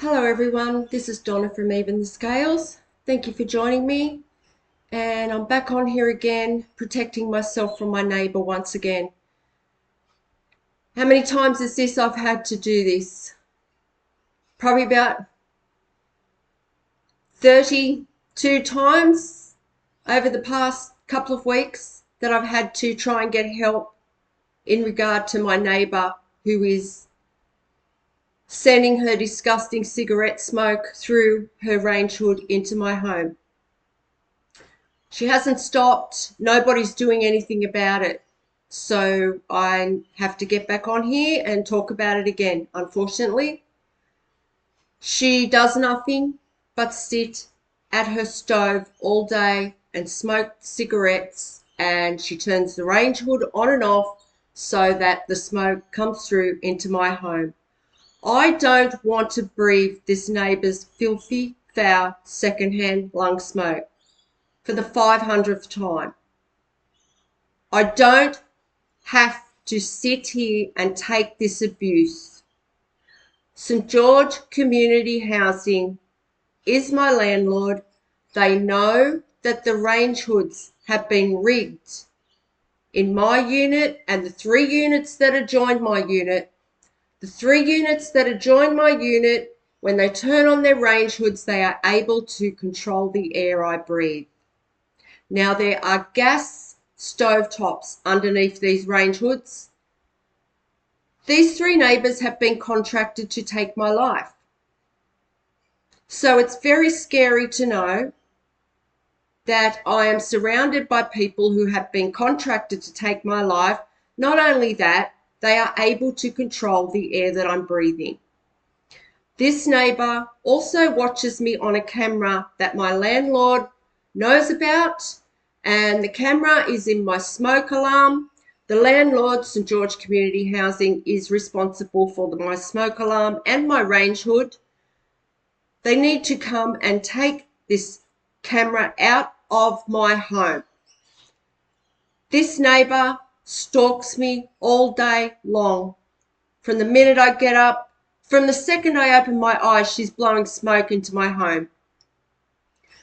Hello everyone, this is Donna from Even the Scales. Thank you for joining me, and I'm back on here again protecting myself from my neighbour once again. How many times is this I've had to do this? Probably about 32 times over the past couple of weeks that I've had to try and get help in regard to my neighbour who is sending her disgusting cigarette smoke through her range hood into my home. She hasn't stopped. Nobody's doing anything about it. So I have to get back on here and talk about it again. Unfortunately, she does nothing but sit at her stove all day and smoke cigarettes, and she turns the range hood on and off so that the smoke comes through into my home. I don't want to breathe this neighbour's filthy, foul, secondhand lung smoke for the 500th time. I don't have to sit here and take this abuse. St. George Community Housing is my landlord. They know that the range hoods have been rigged in my unit and the 3 units that adjoin my unit. The 3 units that adjoin my unit, when they turn on their range hoods, they are able to control the air I breathe. Now, there are gas stovetops underneath these range hoods. These 3 neighbours have been contracted to take my life. So it's very scary to know that I am surrounded by people who have been contracted to take my life. Not only that, they are able to control the air that I'm breathing. This neighbour also watches me on a camera that my landlord knows about, and the camera is in my smoke alarm. The landlord, St. George Community Housing, is responsible for my smoke alarm and my range hood. They need to come and take this camera out of my home. This neighbour stalks me all day long. From the minute I get up, from the second I open my eyes, she's blowing smoke into my home.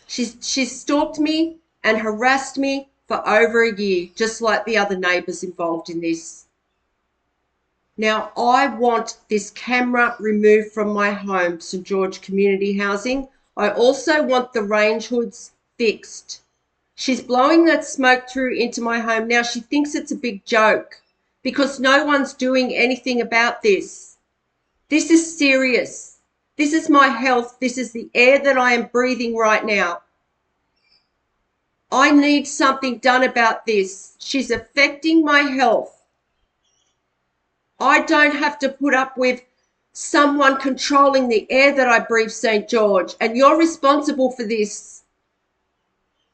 She's stalked me and harassed me for over a year, just like the other neighbours involved in this. Now, I want this camera removed from my home, St. George Community Housing. I also want the range hoods fixed. She's blowing that smoke through into my home. Now, she thinks it's a big joke because no one's doing anything about this. This is serious. This is my health. This is the air that I am breathing right now. I need something done about this. She's affecting my health. I don't have to put up with someone controlling the air that I breathe, St. George, and you're responsible for this.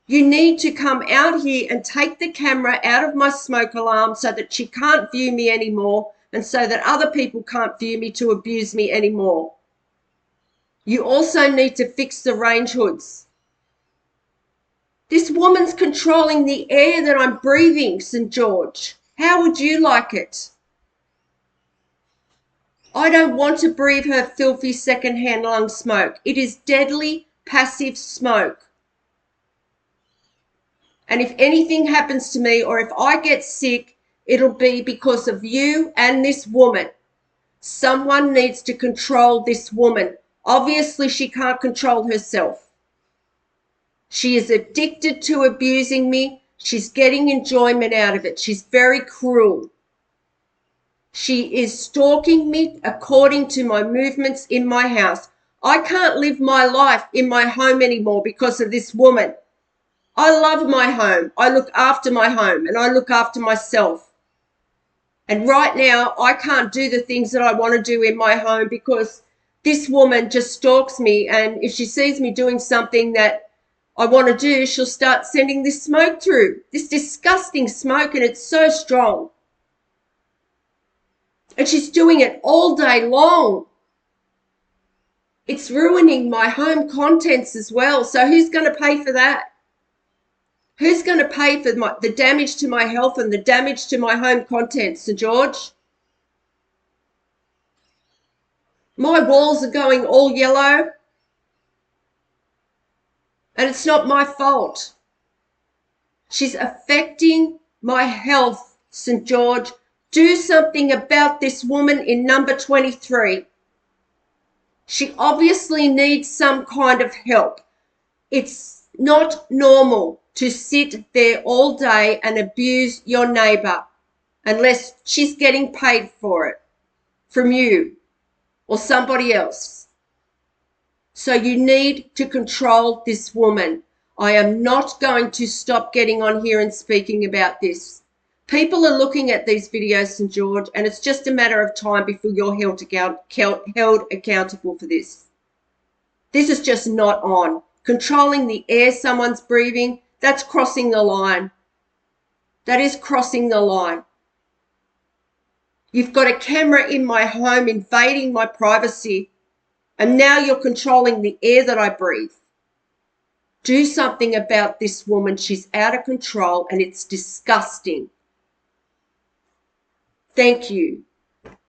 You need to come out here and take the camera out of my smoke alarm so that she can't view me anymore and so that other people can't view me to abuse me anymore. You also need to fix the range hoods. This woman's controlling the air that I'm breathing, St. George. How would you like it? I don't want to breathe her filthy secondhand lung smoke. It is deadly, passive smoke. And if anything happens to me or if I get sick, it'll be because of you and this woman. Someone needs to control this woman. Obviously, she can't control herself. She is addicted to abusing me. She's getting enjoyment out of it. She's very cruel. She is stalking me according to my movements in my house. I can't live my life in my home anymore because of this woman. I love my home. I look after my home and I look after myself. And right now, I can't do the things that I want to do in my home because this woman just stalks me. And if she sees me doing something that I want to do, she'll start sending this smoke through, this disgusting smoke, and it's so strong. And she's doing it all day long. It's ruining my home contents as well. So who's going to pay for that? Who's going to pay for the damage to my health and the damage to my home contents, Sir George? My walls are going all yellow, and it's not my fault. She's affecting my health, St. George. Do something about this woman in number 23. She obviously needs some kind of help. It's not normal to sit there all day and abuse your neighbour unless she's getting paid for it from you or somebody else. So you need to control this woman. I am not going to stop getting on here and speaking about this. People are looking at these videos, St. George, and it's just a matter of time before you're held accountable for this. This is just not on. Controlling the air someone's breathing, that's crossing the line. That is crossing the line. You've got a camera in my home invading my privacy, and now you're controlling the air that I breathe. Do something about this woman. She's out of control and it's disgusting. Thank you.